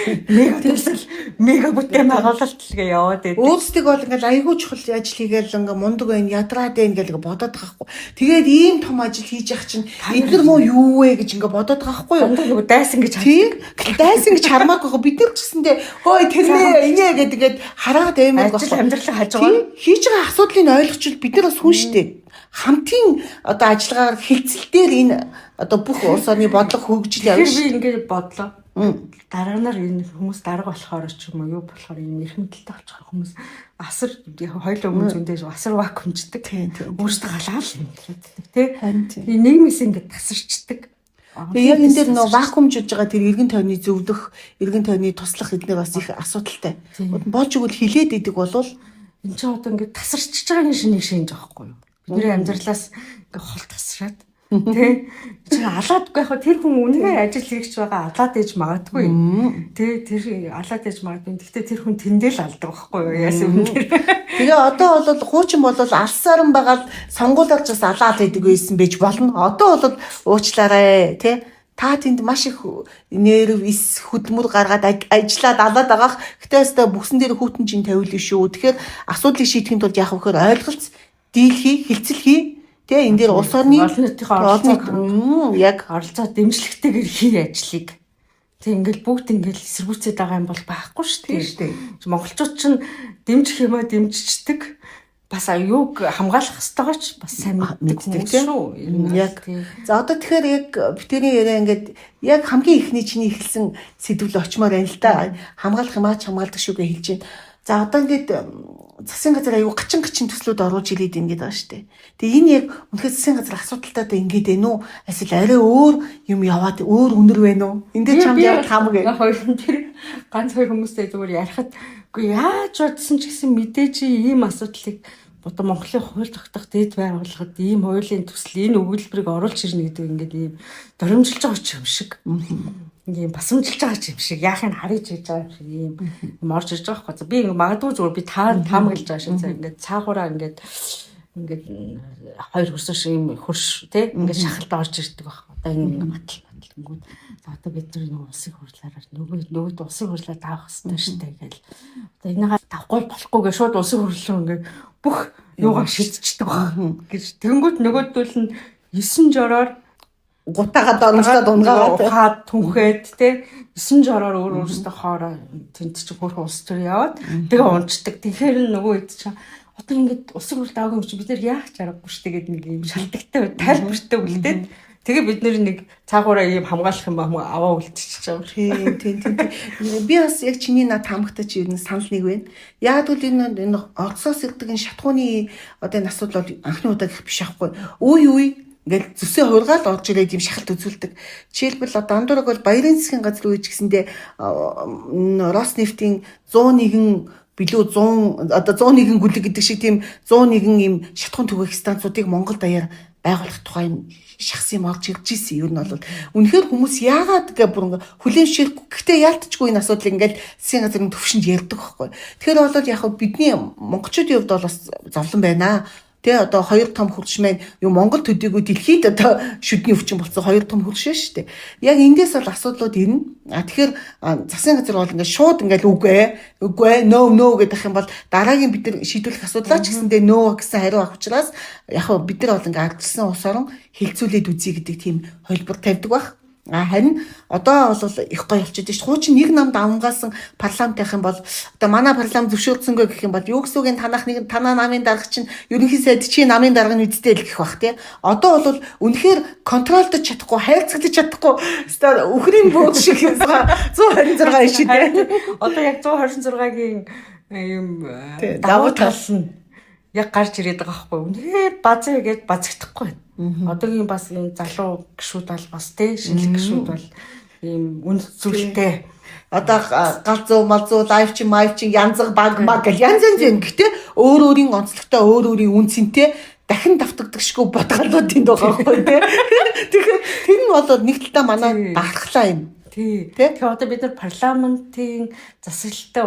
Мега бүтэм хагалт гээ яваад байдаг. Өөрсдөө бол ингээд айгүй чухал ажил хийгээл ингээ мундаг байна, ядраад байна гэж бодоод байгаа хгүй. Тэгээд ийм том ажил хийж явах чинь эдгээр муу юу вэ гэж ингээ бодоод байгаа хгүй юу? Дайсан гэж тийм. Дайсан гэж хармаагүй бид нар ч гэсэндээ хөөе тэрнээ инээ гэдгээд хараад аймаг ажил амьдралаа хаж байгаа. Хийж байгаа асуудлыг ойлгочвол бид нар бас хүн штэ. Хамтын одоо ажиллагаар хилцэлтээр энэ одоо бүх улс орны бодлого хөгжил явж би ингээд бодлоо. Дараагаар энэ хүмүүс дарга болохоор ч юм уу юу болохоор энэ эрхэмдэлтэй болчих хүмүүс асар хоёулаа өмнө зөндөөж асар вакуумждаг. Өөрсдөө галаал юм гэдэг тий. Нийгмээс ингээд тасарчдаг. Тэгээ яг энэ дээр нөө вакуумжиж байгаа тэр эргэн тойрны зөвлөх, эргэн тойрны туслах эдгээр бас их асуудалтай. Болж игэл хилээд идэг болвол энэ ч одоо ингээд тасарчж байгаа нэг шинж байгаа байхгүй юу? Бидний амьдралаас ингээ хол тасраад тий чи алаадгүй яг тэр хүн үнэхээр ажил хийгч байгаа алаад ээж магадгүй тий тэр алаад ээж магадгүй гэхдээ тэр хүн тэндэл алдаг байхгүй юу яасан юм тэр тэгээ одоо бол хуучин бол алсааран байгаад сонгуулиуд ч бас алаад идэг байсан байж болно одоо бол уучлаарай тий та тэнд маш их нерв эс хөдөлмөр гаргаад ажиллаад алаад байгаах. Гэтэ өстө бүксэн дээр хүүтэн чинь тавиулна шүү. Тэгэхээр асуудлыг шийдэхин тулд яах вэ гэхээр ойлголц, дийлхий, хилцэл хий. Тэ энэ дээр улс орны олон нийтийн яг оролцоо дэмжлэгтэйгээр хий ажлыг. Тэг ингээл бүгд ингээл эсэргүүцээд байгаа юм бол байхгүй шүү дээ. Монголчууд ч дэмжих юмаа дэмжичдэг. Бас аюуг хамгаалах ёстойгоо ч бас сайн мэддэг шүү. Яг. За одоо тэгэхээр яг битэрийн яриа ингээд яг хамгийн ихний чиний эхэлсэн сэдвэл очмоор байна л да. Хамгаалах юмаа ч хамгаалдаг шүү гэж хэлж байна. За одоо ингээд засгийн газар аюу гачин төслүүд оруулж ирээд ингээд байгаа шүү дээ. Тэгээ энэ яг үнэхээр засгийн газар асуудалтай ингээд байна уу? Эсвэл арай өөр юм яваад өөр үнэр байна уу? Энд дээр чамд яг хамаг хоёрын тэр ганц хоёр хүмүүстэй зүгээр ярихад үгүй яаж бодсон ч гэсэн мэдээж ийм асуудлыг одоо Монголын хууль тогтоох дэд байгууллагад ийм хуулийн төсөл энэ өгүүлбэрийг оруулж ирнэ гэдэг ингээд ийм доромжилж байгаа юм шиг. Ийм басамжилж байгаа юм шиг. Яахыг харж хийж байгаа юм шиг ийм орж ирж байгаа байхгүй. Би ингээд магадгүй зүгээр би таамаглаж байгаа шиг ингээд цаагаараа ингээд хоёр хөрсөш ийм хөрш тий ингээд шахалт орж ирдэг байх. Одоо энэ баталгууд. За одоо бид нар улсын хурлаараа нөгөөд улсын хурлаа таах хэрэгтэй шүү дээ гэл. Одоо энийгээ тавхгүй болохгүй гэж шууд улсын хурлаа ингээд бүх юугаар шийдчихдэг баг гэж. Тэнгүүд нөгөөдөл нь 9 жороор гутаагаад оромжлоод унгаагаад ухаад түнхээд те 9 жороор өөрөөсөө хоороо тэнт чи хөрх улс төр яваад тэгээ унцдаг. Тэгэхээр нөгөө хэд чи одоо ингээд улсын хурл дааг юм чи бид нар яах чаргагүй шүү дээ гэдэг нэг юм шалтгатай тайлбартай үлдээд тэгээ бид нэг цаагаараа ийм хамгаалах юм аваа үлдчихэж байгаа. Тийм. Би бас яг чиний над таамагтаж ирнэ санал нэг байна. Яг л энэ орцоос ирдэг энэ шатхууны одоо энэ асуудал бол анхны удаа гэх биш аахгүй. Үе ингээл зүсээ хургаал орж ирээд юм шахалт үзүүлдэг. Жишээлбэл одоо андуураг бол баярын засгийн газар үеч гэсэндээ Роснефтийн 101 билүү 100 одоо 101 гүлэг гэдэг шиг тийм 101 юм шатхуун түгээх станцуудыг Монгол даяар байгуулах тухай юм шахсан юм орж ирж ирсэн. Юу нь бол үнэхээр хүмүүс яагаад гэ бүр хүлээн ширэхгүй. Гэхдээ яалтчгүй энэ асуудлыг ингээл засгийн газрын төвшөнд ярьдаг байхгүй. Тэгэхээр бол яг бидний монголчуудын хувьд бол бас зовлон байна. Тэ одоо хоёр том хурш маань юу Монгол төдийгүй дэлхийд одоо шүдний өвчин болсон хоёр том хурш шүү дээ. Яг эндээс бол асуудлууд ирнэ. Тэгэхээр засгийн газар бол ингээд шууд ингээд үгүй no гэдэг юм бол дараагийн бид нар шийдвэрлэх асуудлаа ч гэсэндээ no гэсэн хариу авах учраас яг бид нар бол ингээд ардчилсан улс орон хилцүүлээд үзье гэдэг тийм холбор тавьдаг байх. Харин одоо бол их гоё болчиход шүү. Хуучин нэг намд авангаасан парламент байх юм бол одоо манай парламент зөвшөөрсөнгөө гэх юм бол юу гэсэн үг энэ танаа намын дарга чинь ерөнхий сайд чи намын дарга нь үдтэй л гэх бах тий. Одоо бол үнэхээр контролдож чадахгүй, хайрцагдаж чадахгүй өстой үхрийн бууд шиг 126 ишээ тий. Одоо яг 126-гийн юм давуу тал нь яг гарч ирээд байгаа байхгүй. Үнэхээр базаа гэж базагдахгүй. Одоогийн бас энэ залуу гişүүд бол бас тий шинэлэг гişүүд бол ийм үнд зүйлтэй. Одоо галзуу малзуу лайв чи янзаг баг гэл янз юм. Гэтэ өөрийн онцлогтой өөрийн үнцэнтэй дахин давтагдагшгүй бодгалуудын байгаа байхгүй тий. Тэгэхээр тэр нь бол нэг талдаа манай дархлаа юм. Тий. Тэгэхээр одоо бид нар парламентын засаглалтай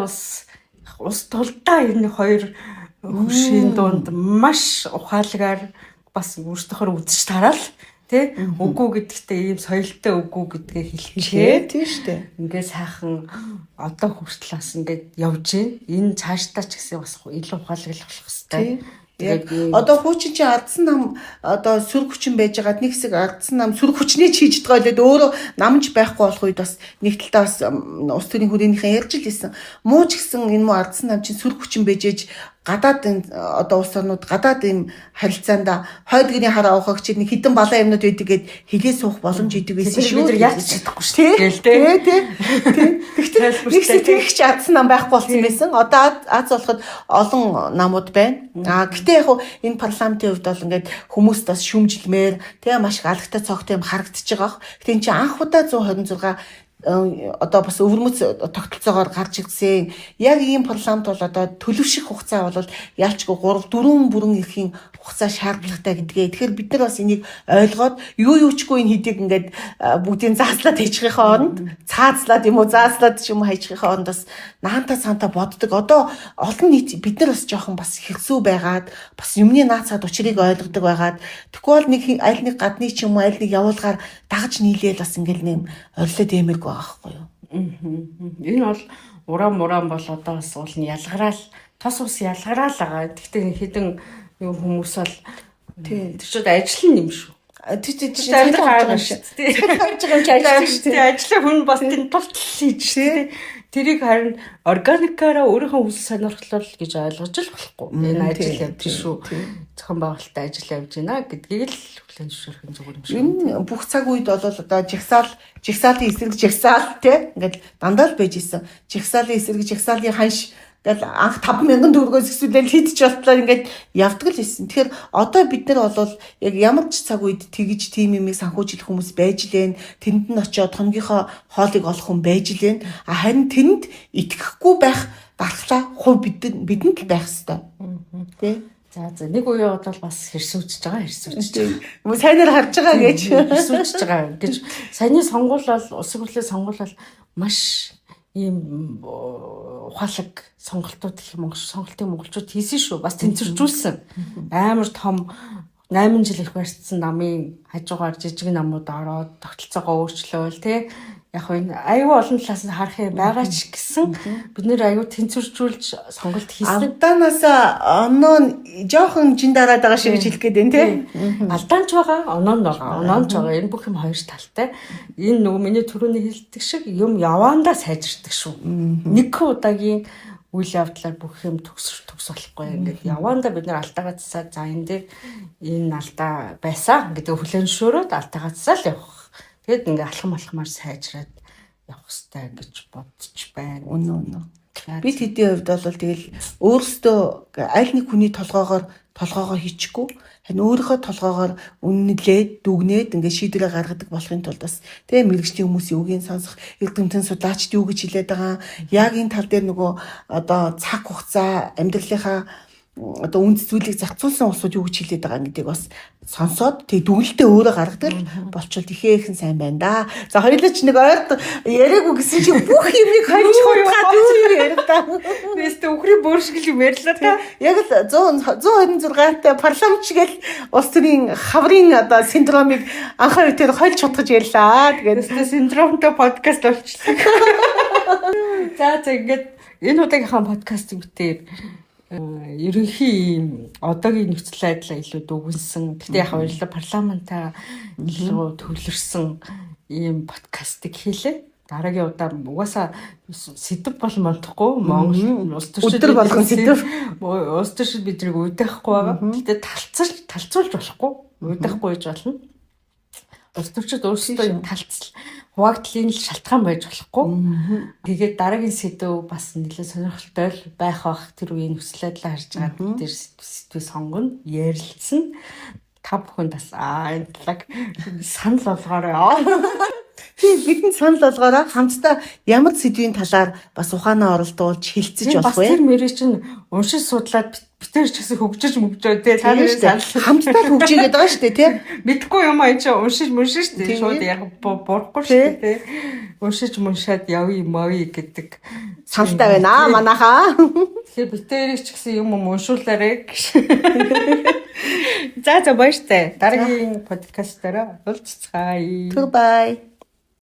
улс тулдаа энэ хоёр хөршийн дунд маш ухаалгаар бас өөртөөхөр үзэж тараал тий үгүй гэдэгтээ ийм соёлтой үгүй гэдгээ хэлчихээ тий штэ ингээд сайхан одоо хүртэл бас ингээд явж гин энэ цаашдаа ч гэсэн бас илүү ухаалаг болох хэрэгтэй. Яг одоо хуучин чи ардсан нам одоо сүр хүчин байж байгаад нэг хэсэг ардсан нам сүр хүчний хийж байгаа лээд өөрөө намж байхгүй болох үед бас нэг талдаа бас улс төрийн хүрээнийхэн ярьж л исэн. Муу ч гэсэн энэ муу ардсан нам чинь сүр хүчин байжээж гадаад одоо улс орнууд гадаад ийм харилцаанда хойд гэрийн хараа авахч нэг хідэн балан юмнууд байдаг гэд хилээ суух боломж идэг байсан шүү. Бид нар яаж чадахгүй шүү дээ. Тий. Тэгвэл нэгсээ тэгч ардсан нам байхгүй болсон байсан. Одоо Аз болоход олон намууд байна. Гэтэ яг энэ парламентын хувьд бол ингээд хүмүүст бас шүмжилмээр тий маш их алгтай цогтой юм харагдаж байгаа. Гэтэ энэ чинь анх удаа 126 одоо бас өвөрмөц тогтолцоогоор гарч ирсэн. Яг ийм парламент бол одоо төлөвших хугацаа бол яалчгүй 3-4 бүрэн эрхийн хугацаа шаардлагатай гэдгээ. Тэгэхээр бид нар бас энийг ойлгоод юучгүй энэ хэдийг ингээд бүгдийг зааслаад хийчихийн хооронд цаазлаад юм уу зааслаад ч юм уу хайчихын хооронд бас наанта цаанта боддог. Одоо олон нийт бид нар бас жоохон бас хэрсүү байгаад бас юмны наацаад учрыг ойлгодог байгаад тэгвэл нэг аль нэг гадны ч юм уу аль нэг явуулгаар дагаж нийлээл бас ингээл нэм орилоод эмэргүй байгаа байхгүй юу. Энэ бол урам бол одоо бас уул нь ялгараал тос ус ялгараал байгаа. Гэхдээ хэдэн хүмүүс бол тэр чод ажил нь юм шүү. Тэр амьдрал шүү. Ажлын хүн бас тэр тултал хийж шүү. Тэрийг харин органикаараа өөрийнхөө хүсэл сонирхлол гэж ойлгож л болохгүй. Энэ ажил явж шүү. Зохион байгуулалттай ажил явж байна гэдгийг л хүлээн зөвшөөрөх нь зүгээр юм шиг. Энэ бүх цаг үед бол одоо жигсаалын эсрэг жигсаал тий ингээд дандаа л байж исэн. Жигсаалын эсрэг жигсаалын ханш тэгэл анх 5,000 төгрөгөөс эсвэл хийдэж болтлоо ингээд явдаг л байсан. Тэгэхээр одоо бид нар бол яг ямар ч цаг үед тэгж тийм юмыг санхүүжлэх хүмүүс байж лэн тэнд нь очиод томгийнхоо хоолыг олох хүн байж лэн. Харин тэнд итгэхгүй байх дархлаа хувь бидэнд л байх ёстой. Тэ? За нэг үеийн бол бас хэрсүүжж байгаа. Мөн сайнаар харж байгаа гэж хэрсүүжж байгаа гэж саяны сонгуул бол улсын хурлын сонгуул бол маш ийм ухаалаг сонголтууд их сонголтын монголчууд хийсэн шүү. Бас тэнцвэржүүлсэн. Амар том 8 жил их барьцсан намын хажуугаар жижиг намууд ороод тогтолцоогоо өөрчлөөл тий. Яг энэ аюу олон талаас нь харах юм байгаа ч гэсэн бид нэр аюу тэнцвэржүүлж сонголт хийсэн. Алдаанаас оноо жоохон жин дараад байгаа шиг хэлэх гээд байна тий. Алдаанч байгаа, оноонч байгаа. Энэ бүх юм хоёр талтай. Энэ нөгөө миний түрүүний хэлдэг шиг юм яваандаа сайжирдаг шүү. Нэг удаагийн үйл явдлаар бүх юм төгс болохгүй. Ингээд яваандаа бид нар алдаагаа засаад за энэ дээр энэ алдаа байсан гэдэг хүлээн зөвшөөрөөд алдаагаа засаал явах. Тэгэд ингээ алхамаар сайжраад явах хэрэгтэй гэж бодож байна. Үнэн. Бид хэдийн хувьд бол тэгэл өөрсдөө аль нэг хүний толгоогоо хийчихгүй. Харин өөрийнхөө толгоогоор үнэнлээд дүгнээд ингээ шийдвэрээ гаргадаг болохын тулд бас тэгээ мэрэгчлийн хүмүүсийн үгийг сонсох эрдэмтэн судлаачд юу гэж хэлээд байгаа. Яг энэ тал дээр нөгөө одоо цаг хугацаа амьдралынхаа одоо үндэс зүйлийг зарцуулсан улсууд юу гэж хэлээд байгаа гэдгийг бас сонсоод тэг дүгнэлтээ өөрөө гаргадаг болчвол ихээхэн сайн байна да. За хоёулаа ч нэг ойрт яриаггүй гэсэн чи бүх юмыг хойч хуйгаад юу яриад та. Нэстэ өхрийн бөөршгөл юм ярьлаа та. Яг л 126-тай парламент шигээл улс төрийн хаврын одоо синдромыг анхаа үеэр хойлж чутгаж ярьлаа. Тэгээд нэстэ синдромтой подкаст болчихлоо. За ингээд энэ удаагийнхаа подкастыг бүтээр ерөнхий одоогийн нөхцөл байдлаа илүү дүгнсэн. Гэтэ яг хоёулаа парламентаа илүү төвлөрсөн ийм подкастыг хийлээ. Дараагийн удаа угаасаа сэдв бол мандахгүй Монгол улс төрчид болгон сэдв улс төрчид биднийг уйдахгүй байгаа. Гэтэ талцуулж болохгүй. Уйдахгүй гэж болно. Улс төрчид өөрсдөө юм хуваагдлын шалтгаан байж болохгүй. Тэгээд дараагийн сэдв бас нэлээд сонирхолтой байх бах тэр үеийн нөхцөл байдлаа харж байгаа тэр сэдвээ сонгоно, ярилцсан. Та бүхэн бас энэ талаг санал болгоорой. Бидэнд санал болгоорой. Хамтдаа ямар сэдвийн талаар бас ухаанаа оролдуулж хилцэж болох вэ? Тэр мөрөө чинь уншиж судлаад битэр ч гэсэн хөгжиж мөгжөө тий. Та нарын санал хамтдаа хөгжиж байгаа шүү дээ тий. Мэдгүй юм аа энэ чинь уншиж шүү дээ. Шууд яг бурахгүй шүү дээ тий. Уншиж муншаад явъя мавъя гэдэг саналтай байна манайхаа. Тэгэхээр битэрийг ч гэсэн юм уншуулаарэ гэж. За баяртай. Дараагийн подкастаараа уулзцгаая. Goodbye.